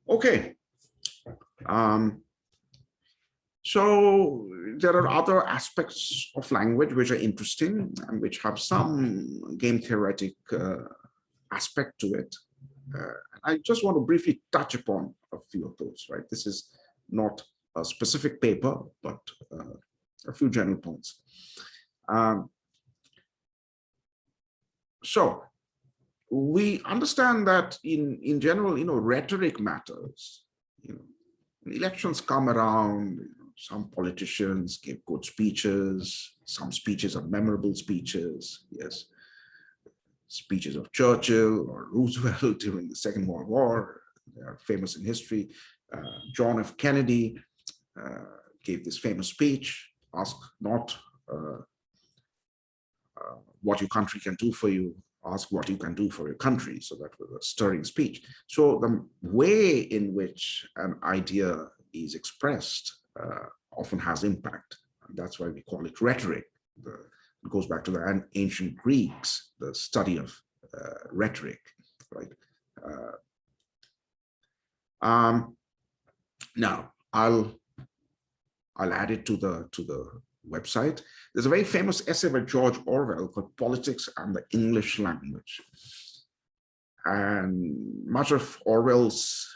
Okay. So there are other aspects of language which are interesting and which have some game theoretic aspect to it. I just want to briefly touch upon a few of those, right? This is not a specific paper, but a few general points. So we understand that in general, rhetoric matters. When elections come around, some politicians give good speeches. Some speeches are memorable speeches. Yes, speeches of Churchill or Roosevelt during the Second World War. They are famous in history. John F. Kennedy gave this famous speech, ask not what your country can do for you, ask what you can do for your country. So that was a stirring speech. So the way in which an idea is expressed often has impact. And that's why we call it rhetoric. It goes back to the ancient Greeks, the study of rhetoric, right? Now I'll add it to the website. There's a very famous essay by George Orwell called Politics and the English Language. And much of Orwell's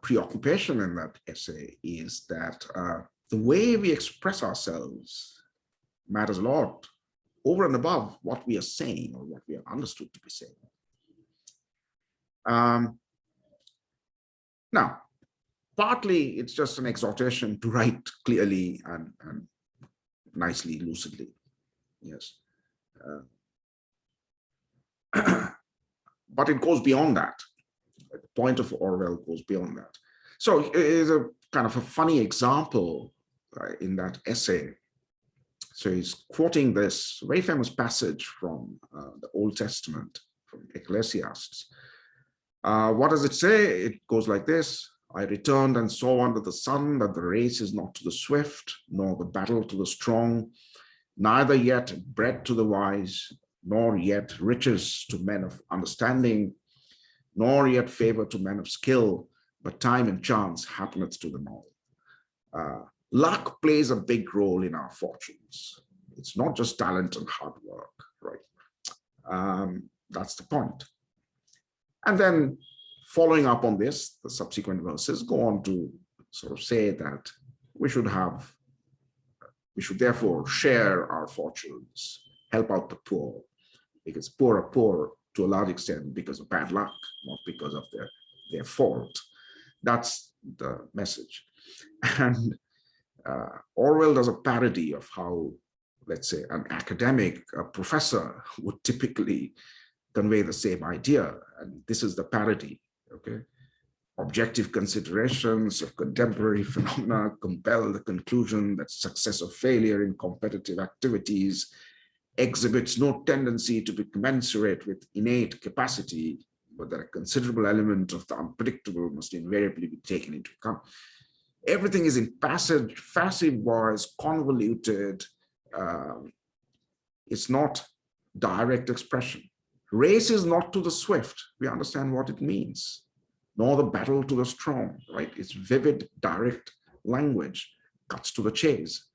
preoccupation in that essay is that the way we express ourselves matters a lot over and above what we are saying or what we are understood to be saying. Now, partly it's just an exhortation to write clearly and nicely, lucidly. Yes. But it goes beyond that. The point of Orwell goes beyond that. So it's a kind of a funny example in that essay. So he's quoting this very famous passage from the Old Testament, from Ecclesiastes. What does it say? It goes like this: I returned and saw under the sun that the race is not to the swift, nor the battle to the strong, neither yet bread to the wise, nor yet riches to men of understanding, nor yet favor to men of skill, but time and chance happeneth to them all. Luck plays a big role in our fortunes. It's not just talent and hard work, right? That's the point. And then following up on this, the subsequent verses go on to sort of say that we should therefore share our fortunes, help out the poor, because poor are poor to a large extent because of bad luck, not because of their fault. That's the message. And Orwell does a parody of how, let's say, an academic, a professor would typically convey the same idea. And this is the parody, okay? Objective considerations of contemporary phenomena compel the conclusion that success or failure in competitive activities exhibits no tendency to be commensurate with innate capacity, but that a considerable element of the unpredictable must invariably be taken into account. Everything is in passive voice, convoluted. It's not direct expression. Race is not to the swift. We understand what it means, nor the battle to the strong, right? It's vivid, direct language, cuts to the chase.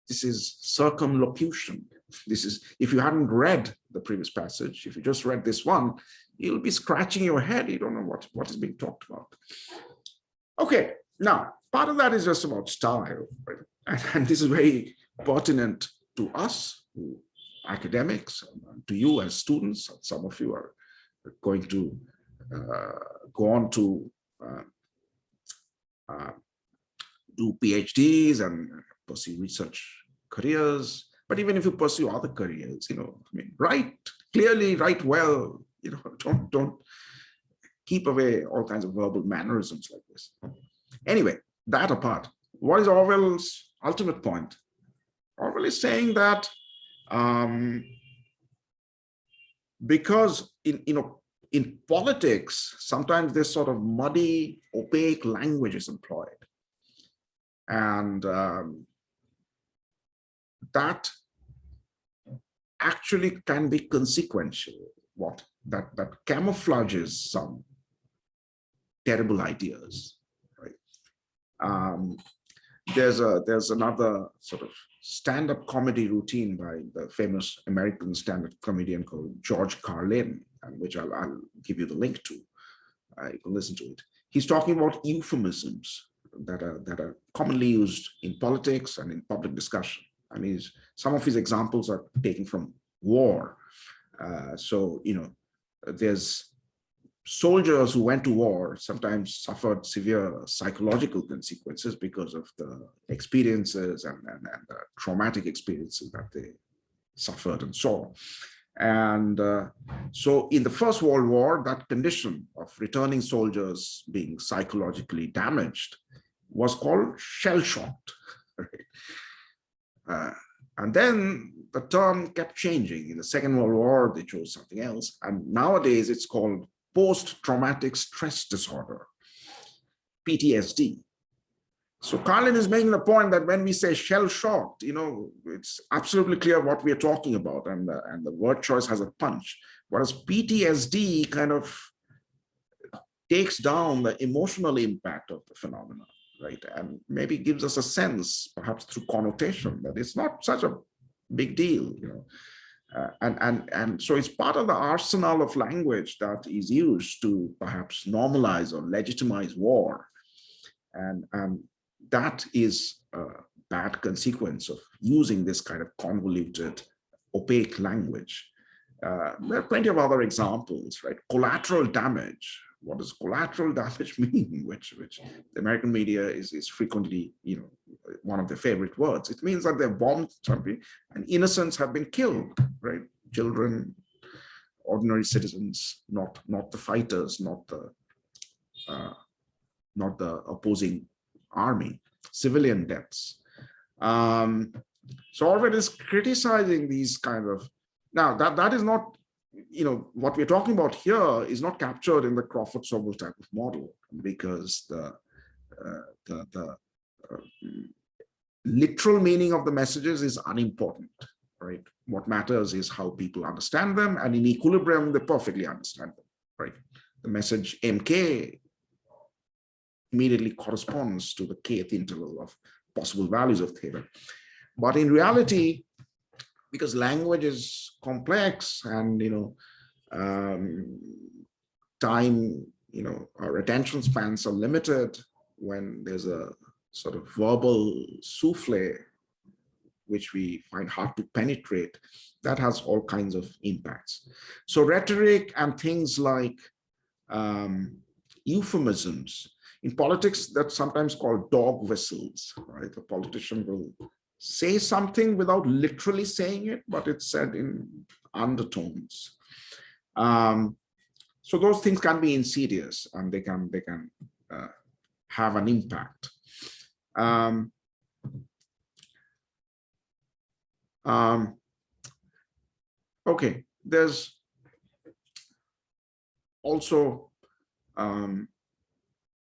This is circumlocution. This is, if you hadn't read the previous passage, if you just read this one, you'll be scratching your head. You don't know what is being talked about. Okay, now, part of that is just about style, right? And this is very pertinent to us, academics, to you as students. Some of you are going to go on to do PhDs and pursue research careers. But even if you pursue other careers, I mean, write clearly, write well, don't keep away all kinds of verbal mannerisms like this. Anyway, that apart, what is Orwell's ultimate point? Orwell is saying that because in politics, sometimes this sort of muddy, opaque language is employed. And that actually can be consequential. That camouflages some terrible ideas, right? There's another sort of stand-up comedy routine by the famous American stand-up comedian called George Carlin, and which I'll give you the link to. You can listen to it. He's talking about euphemisms that are commonly used in politics and in public discussion. And some of his examples are taken from war. So, there's soldiers who went to war sometimes suffered severe psychological consequences because of the experiences and the traumatic experiences that they suffered and saw. And so in the First World War, that condition of returning soldiers being psychologically damaged was called shell-shocked. Right? And then the term kept changing. In the Second World War, they chose something else. And nowadays it's called post-traumatic stress disorder, PTSD. So Carlin is making the point that when we say shell-shocked, it's absolutely clear what we are talking about, and the word choice has a punch. Whereas PTSD kind of takes down the emotional impact of the phenomenon, right? And maybe gives us a sense, perhaps through connotation, that it's not such a big deal, and so it's part of the arsenal of language that is used to perhaps normalize or legitimize war, and that is a bad consequence of using this kind of convoluted, opaque language. There are plenty of other examples, right? Collateral damage. What does collateral damage mean? Which the American media is frequently, one of their favorite words. It means that they've bombed somebody and innocents have been killed, right? Children, ordinary citizens, not the fighters, not the opposing army, civilian deaths. So Orwell is criticizing these kind of, now that is not, what we're talking about here is not captured in the Crawford-Sobel type of model, because the literal meaning of the messages is unimportant, right? What matters is how people understand them, and in equilibrium, they perfectly understand them, right? The message MK immediately corresponds to the kth interval of possible values of theta. But in reality, because language is complex and, time, our attention spans are limited, when there's a sort of verbal souffle, which we find hard to penetrate, that has all kinds of impacts. So rhetoric and things like euphemisms, in politics, that's sometimes called dog whistles, right? The politician will say something without literally saying it, but it's said in undertones. So those things can be insidious, and they can have an impact. Okay, there's also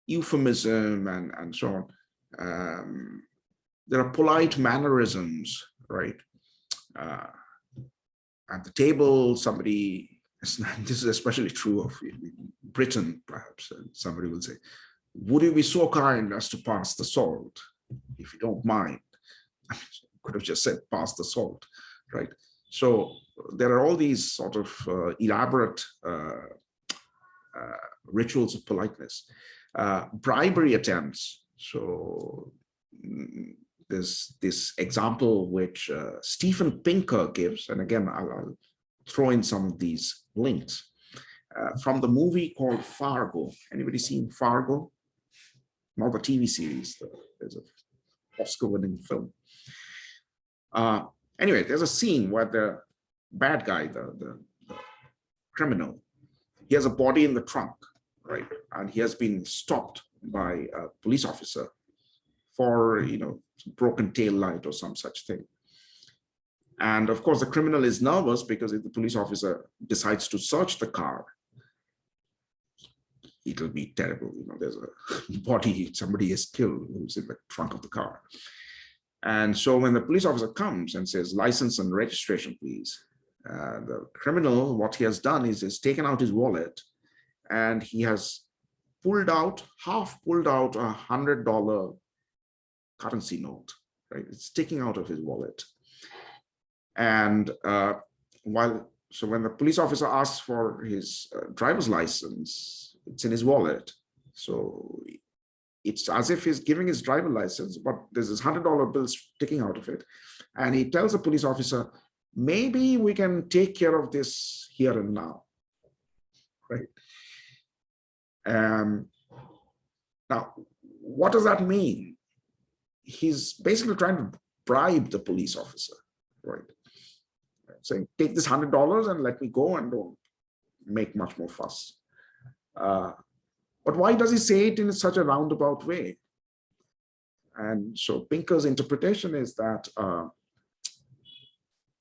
euphemism and so on. There are polite mannerisms, right? At the table, somebody, this is especially true of Britain, perhaps, somebody will say, would you be so kind as to pass the salt, if you don't mind? I mean, could have just said, pass the salt, right? So there are all these sort of elaborate rituals of politeness. Bribery attempts. So there's this example which Steven Pinker gives, and again, I'll throw in some of these links from the movie called Fargo. Anybody seen Fargo? Not the TV series. There's an Oscar-winning film. Anyway, there's a scene where the bad guy, the criminal, he has a body in the trunk, right? And he has been stopped by a police officer for, broken tail light or some such thing. And of course, the criminal is nervous because if the police officer decides to search the car, it'll be terrible. There's a body, somebody is killed who's in the trunk of the car. And so when the police officer comes and says, license and registration, please, the criminal, what he has done is taken out his wallet and he has half pulled out $100 currency note, right? It's sticking out of his wallet. And so when the police officer asks for his driver's license, it's in his wallet. So it's as if he's giving his driver's license, but there's this $100 bill sticking out of it. And he tells the police officer, maybe we can take care of this here and now, right? Now, what does that mean? He's basically trying to bribe the police officer, right? Saying, take this $100 and let me go and don't make much more fuss. But why does he say it in such a roundabout way? And so Pinker's interpretation is that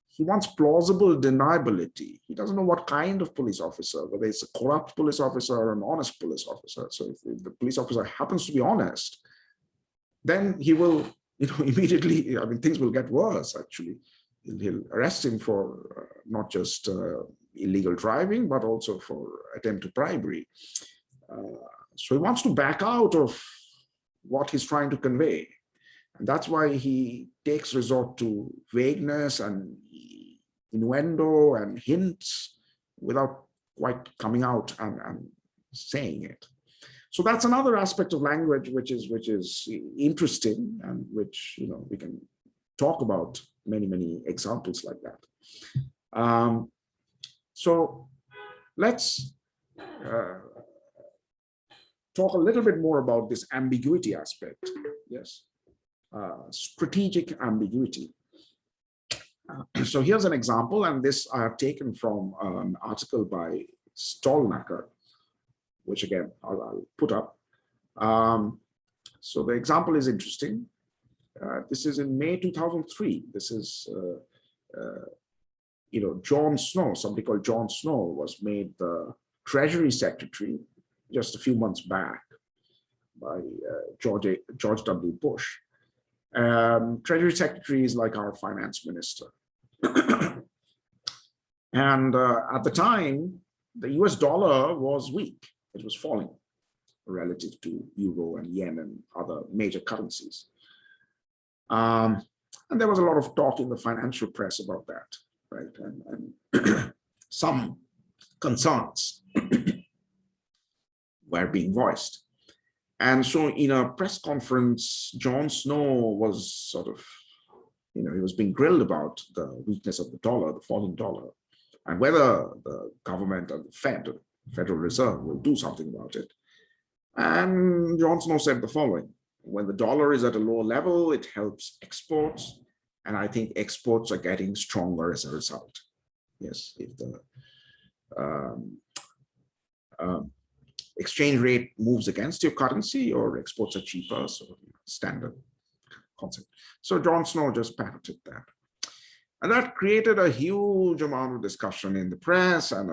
he wants plausible deniability. He doesn't know what kind of police officer, whether it's a corrupt police officer or an honest police officer. So if the police officer happens to be honest, then he will, immediately, I mean, things will get worse, actually. He'll arrest him for not just illegal driving, but also for attempt to bribery. So he wants to back out of what he's trying to convey. And that's why he takes resort to vagueness and innuendo and hints without quite coming out and saying it. So that's another aspect of language which is interesting, and which we can talk about many examples like that. So let's talk a little bit more about this ambiguity aspect. Yes, strategic ambiguity. So here's an example, and this I have taken from an article by Stolnacker, which again I'll put up. So the example is interesting. This is in May 2003. This is, John Snow, somebody called John Snow was made the Treasury Secretary just a few months back by George W. Bush. Treasury Secretary is like our finance minister. And at the time, the US dollar was weak. It was falling relative to euro and yen and other major currencies. And there was a lot of talk in the financial press about that, right? And some concerns were being voiced. And so in a press conference, John Snow was sort of, he was being grilled about the weakness of the dollar, the falling dollar, and whether the government and the Federal Reserve will do something about it. And John Snow said the following: when the dollar is at a lower level, it helps exports. And I think exports are getting stronger as a result. Yes, if the exchange rate moves against your currency, your exports are cheaper, so standard concept. So John Snow just patented that. And that created a huge amount of discussion in the press, and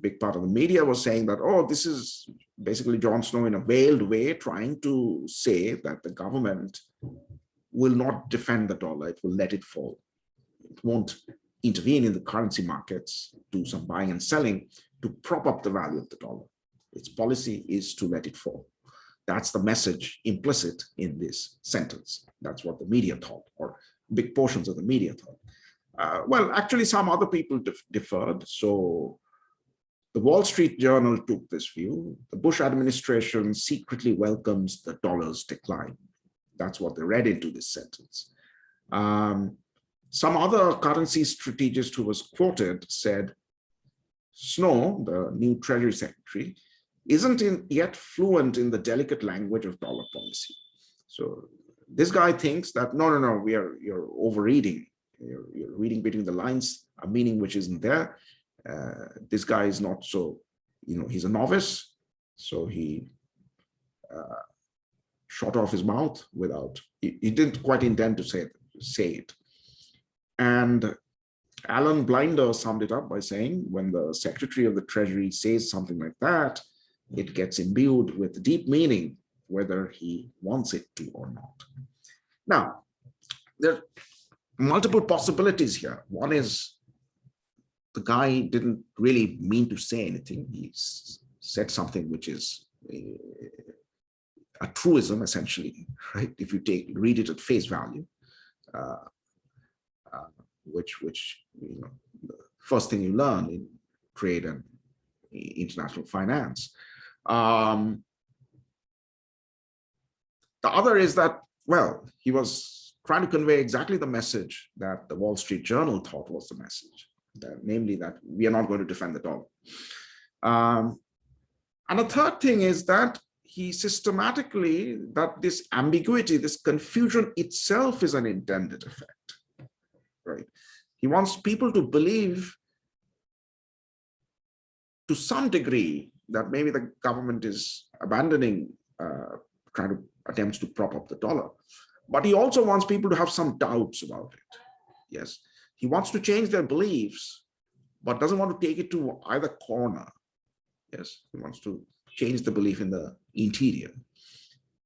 big part of the media was saying that, oh, this is basically John Snow in a veiled way trying to say that the government will not defend the dollar, it will let it fall. It won't intervene in the currency markets, do some buying and selling to prop up the value of the dollar. Its policy is to let it fall. That's the message implicit in this sentence. That's what the media thought, or big portions of the media thought. Well, actually, some other people differed. So the Wall Street Journal took this view. The Bush administration secretly welcomes the dollar's decline. That's what they read into this sentence. Some other currency strategist who was quoted said, Snow, the new Treasury Secretary, isn't yet fluent in the delicate language of dollar policy. So this guy thinks that, no, you're overreading. You're reading between the lines, a meaning which isn't there. This guy is not so, he's a novice. So he shot off his mouth without, he didn't quite intend to say it. And Alan Blinder summed it up by saying, when the Secretary of the Treasury says something like that, it gets imbued with deep meaning, whether he wants it to or not. Now, there are multiple possibilities here. One is the guy didn't really mean to say anything. He said something which is a truism, essentially, right? If you read it at face value, which the first thing you learn in trade and international finance. The other is that, well, he was trying to convey exactly the message that the Wall Street Journal thought was the message, namely that we are not going to defend the dollar. And the third thing is that he systematically, that this ambiguity, this confusion itself is an intended effect, right? He wants people to believe to some degree that maybe the government is abandoning, trying to attempts to prop up the dollar. But he also wants people to have some doubts about it. Yes, he wants to change their beliefs, but doesn't want to take it to either corner. Yes, he wants to change the belief in the interior.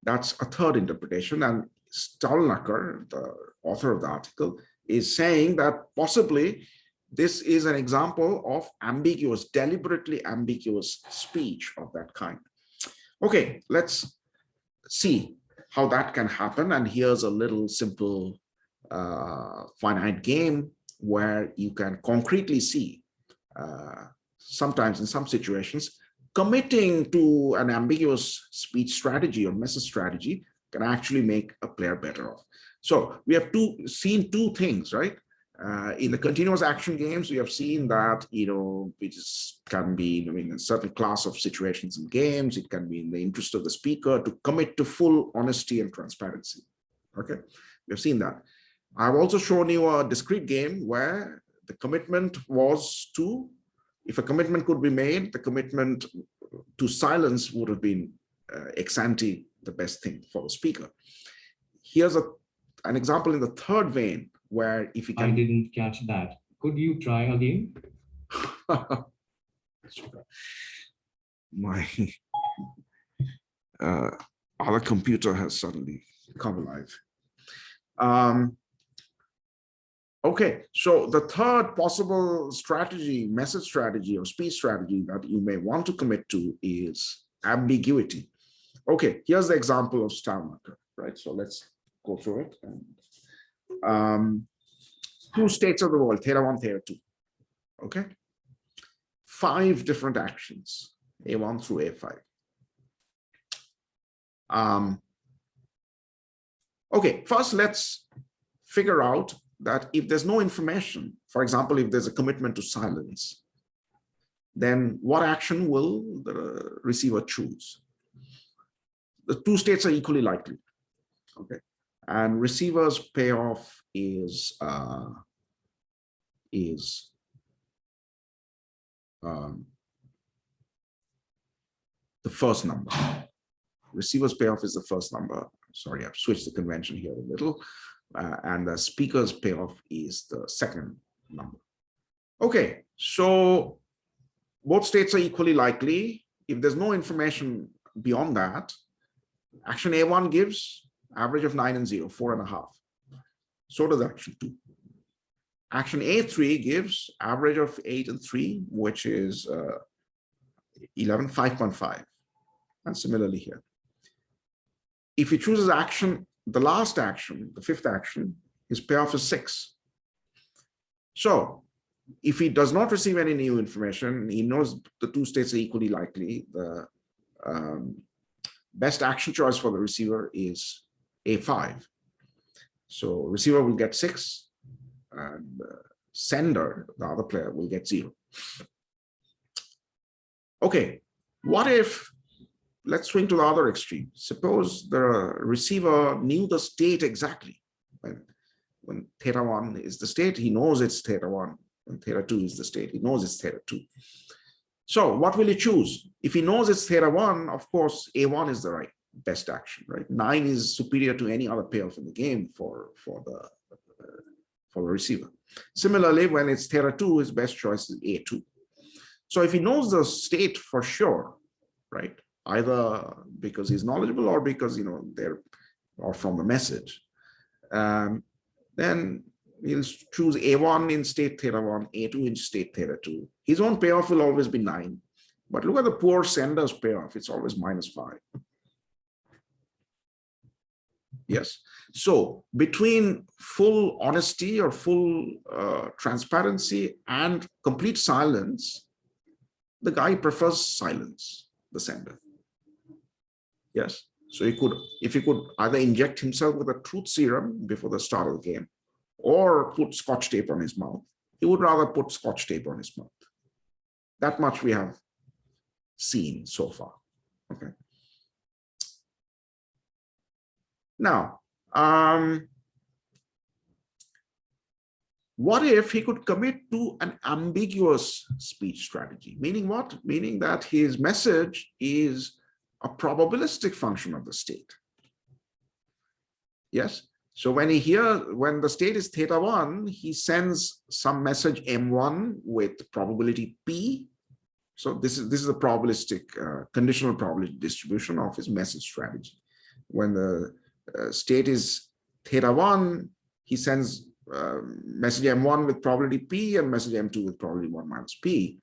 That's a third interpretation. And Stolnaker, the author of the article, is saying that possibly this is an example of ambiguous, deliberately ambiguous speech of that kind. Okay, let's see how that can happen. And here's a little simple finite game where you can concretely see sometimes in some situations committing to an ambiguous speech strategy or message strategy can actually make a player better off. So we have seen two things, right? In the continuous action games, we have seen that, it can be in a certain class of situations and games. It can be in the interest of the speaker to commit to full honesty and transparency. Okay, we have seen that. I've also shown you a discrete game where the commitment was to, if a commitment could be made, the commitment to silence would have been ex ante the best thing for the speaker. Here's an example in the third vein where if you can... I didn't catch that. Could you try again? My other computer has suddenly come alive. Okay, so the third possible strategy, message strategy or speech strategy that you may want to commit to is ambiguity. Okay, here's the example of Stolnaker, right? So let's go through it. And, two states of the world, theta 1, theta 2. Okay, 5 different actions, A1 through A5. Okay, first let's figure out that if there's no information, for example, if there's a commitment to silence, then what action will the receiver choose? The two states are equally likely. Okay, and receiver's payoff is the first number. Receiver's payoff is the first number. Sorry, I've switched the convention here a little. And the speaker's payoff is the second number. Okay, so both states are equally likely. If there's no information beyond that, action A1 gives average of 9 and 0, 4.5. So does action 2. Action A3 gives average of 8 and 3, which is 11, 5.5. And similarly here. If he chooses action, the last action, the fifth action, his payoff is 6. So if he does not receive any new information, he knows the two states are equally likely. The best action choice for the receiver is A5. So receiver will get 6, and sender, the other player, will get 0. Okay, what if, let's swing to the other extreme. Suppose the receiver knew the state exactly. When theta 1 is the state, he knows it's theta 1. When theta 2 is the state, he knows it's theta 2. So what will he choose? If he knows it's theta 1, of course, A1 is the best action, right? 9 is superior to any other payoff in the game for the receiver. Similarly, when it's theta 2, his best choice is A2. So if he knows the state for sure, right? Either because he's knowledgeable or because, or from the message, then he'll choose A1 in state theta 1, A2 in state theta 2. His own payoff will always be 9. But look at the poor sender's payoff. It's always -5. Yes. So between full honesty or full transparency and complete silence, the guy prefers silence, the sender. Yes. So if he could either inject himself with a truth serum before the start of the game or put scotch tape on his mouth, he would rather put scotch tape on his mouth. That much we have seen so far. Okay. Now, what if he could commit to an ambiguous speech strategy? Meaning what? Meaning that his message is a probabilistic function of the state. Yes. So when the state is θ1, he sends some message M1 with probability P. So this is a probabilistic, conditional probability distribution of his message strategy. When the state is θ1, he sends message M1 with probability P and message M2 with probability 1 minus P.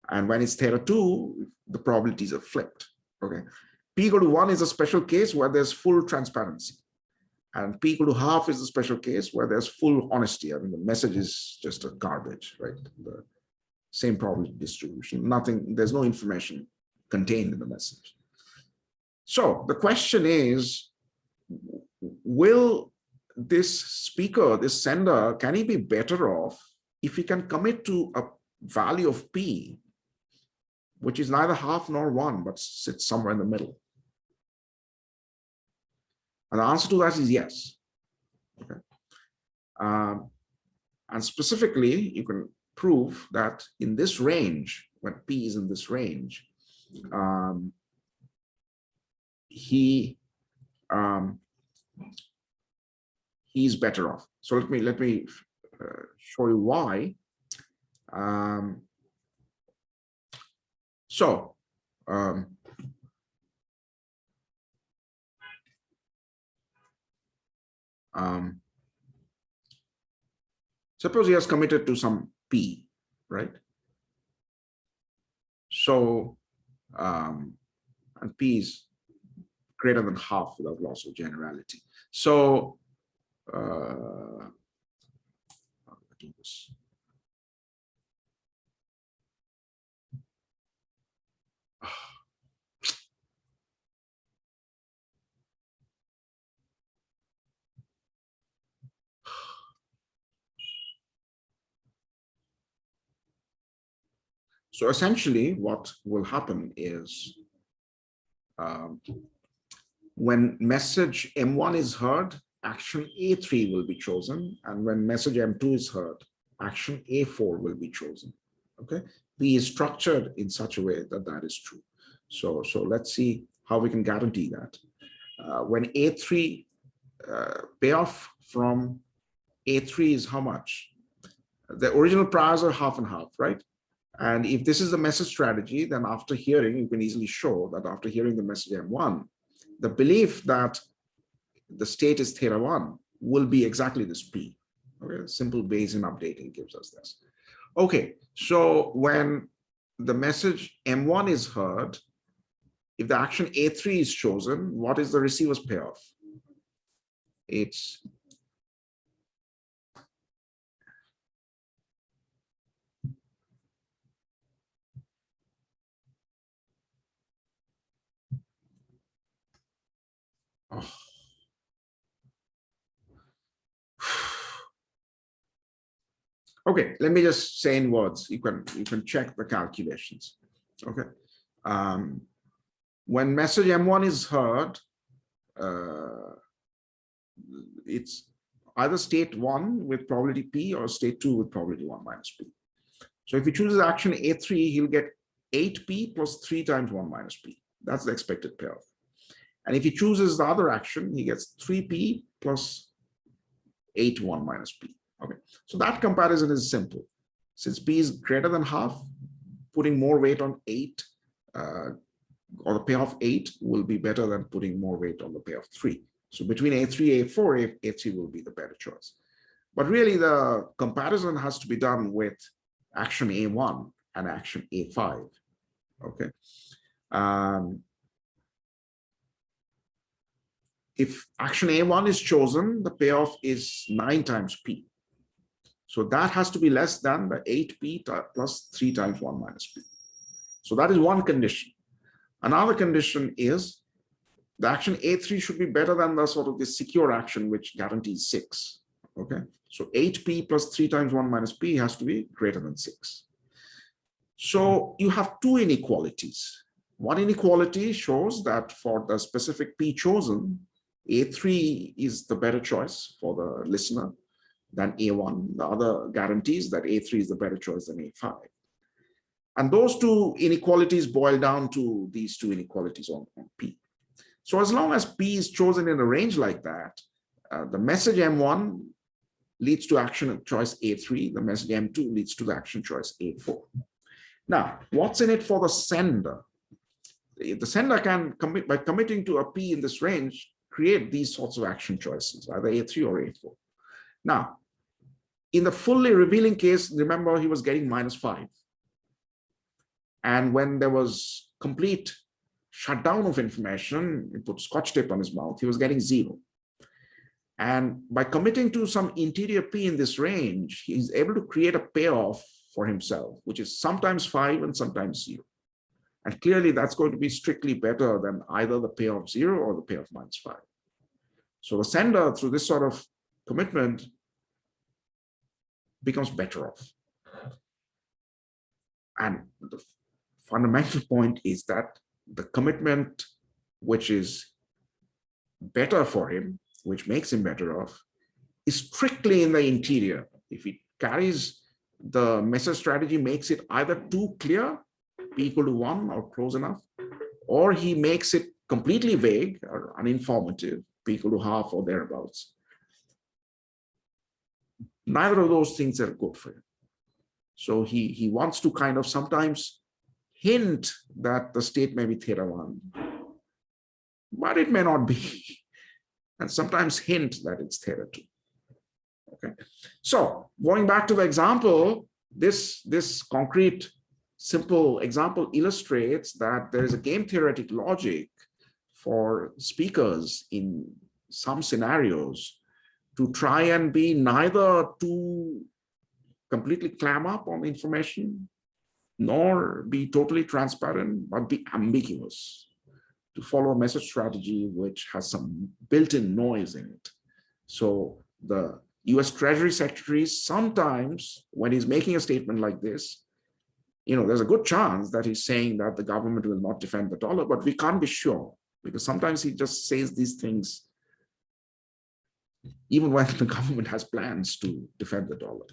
And when it's θ2, the probabilities are flipped. Okay. P equal to 1 is a special case where there's full transparency. And P equal to half is a special case where there's full honesty. I mean, the message is just a garbage, right? The same probability distribution, nothing, there's no information contained in the message. So the question is, will this speaker, this sender, can he be better off if he can commit to a value of P, which is neither half nor 1, but sits somewhere in the middle? And the answer to that is yes. Okay. And specifically, you can prove that in this range, when P is in this range, he's better off. So let me show you why. Suppose he has committed to some P, right? So, and P is greater than half without loss of generality. So, how do I do this? So essentially what will happen is when message M1 is heard, action A3 will be chosen. And when message M2 is heard, action A4 will be chosen. Okay. P is structured in such a way that that is true. So let's see how we can guarantee that. When A3 payoff from A3 is how much? The original priors are half and half, right? And if this is the message strategy, then after hearing, you can easily show that after hearing the message M1, the belief that the state is θ1 will be exactly this P. Okay, simple Bayesian updating gives us this. Okay, so when the message M1 is heard, if the action A3 is chosen, what is the receiver's payoff? It's okay, let me just say in words, you can check the calculations. Okay. When message M1 is heard, it's either state 1 with probability P or state 2 with probability 1 minus P. So if he chooses action A3, he'll get 8P plus 3 times 1 minus P. That's the expected payoff. And if he chooses the other action, he gets 3P plus 8 1 minus P. Okay, so that comparison is simple. Since P is greater than half, putting more weight on 8 or the payoff 8 will be better than putting more weight on the payoff 3. So between A3, A4, A3 will be the better choice. But really the comparison has to be done with action A1. and action A5. Okay. If action A1 is chosen, the payoff is 9 times P. So that has to be less than the 8P plus 3 times 1 minus P. So that is one condition. Another condition is the action A3 should be better than the sort of the secure action, which guarantees 6. Okay. So 8P plus 3 times 1 minus P has to be greater than 6. So you have two inequalities. One inequality shows that for the specific P chosen, A3 is the better choice for the listener than A1. The other guarantees that A3 is the better choice than A5. And those two inequalities boil down to these two inequalities on P. So as long as P is chosen in a range like that, the message M1 leads to action choice A3, the message M2 leads to the action choice A4. Now, what's in it for the sender? The sender can commit, by committing to a P in this range, create these sorts of action choices, either A3 or A4. Now, in the fully revealing case, remember he was getting -5. And when there was complete shutdown of information, he put scotch tape on his mouth, he was getting 0. And by committing to some interior P in this range, he's able to create a payoff for himself, which is sometimes 5 and sometimes 0. And clearly that's going to be strictly better than either the payoff 0 or the payoff -5. So the sender, through this sort of commitment, becomes better off. And the fundamental point is that the commitment which is better for him, which makes him better off, is strictly in the interior. If it carries the message strategy, makes it either too clear, P equal to 1 or close enough, or he makes it completely vague or uninformative, P equal to half or thereabouts. Neither of those things are good for him. So he wants to kind of sometimes hint that the state may be theta 1, but it may not be. And sometimes hint that it's theta 2. Okay. So going back to the example, this concrete, simple example illustrates that there is a game theoretic logic for speakers in some scenarios to try and be neither too completely clam up on information, nor be totally transparent, but be ambiguous, to follow a message strategy which has some built-in noise in it. So the US Treasury Secretary sometimes, when he's making a statement like this, there's a good chance that he's saying that the government will not defend the dollar, but we can't be sure, because sometimes he just says these things even when the government has plans to defend the dollar,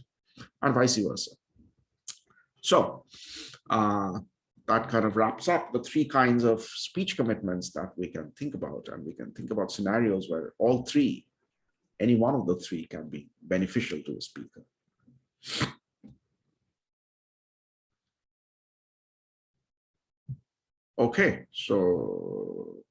and vice versa. So that kind of wraps up the 3 kinds of speech commitments that we can think about. And we can think about scenarios where all 3, any one of the 3 can be beneficial to a speaker. Okay, so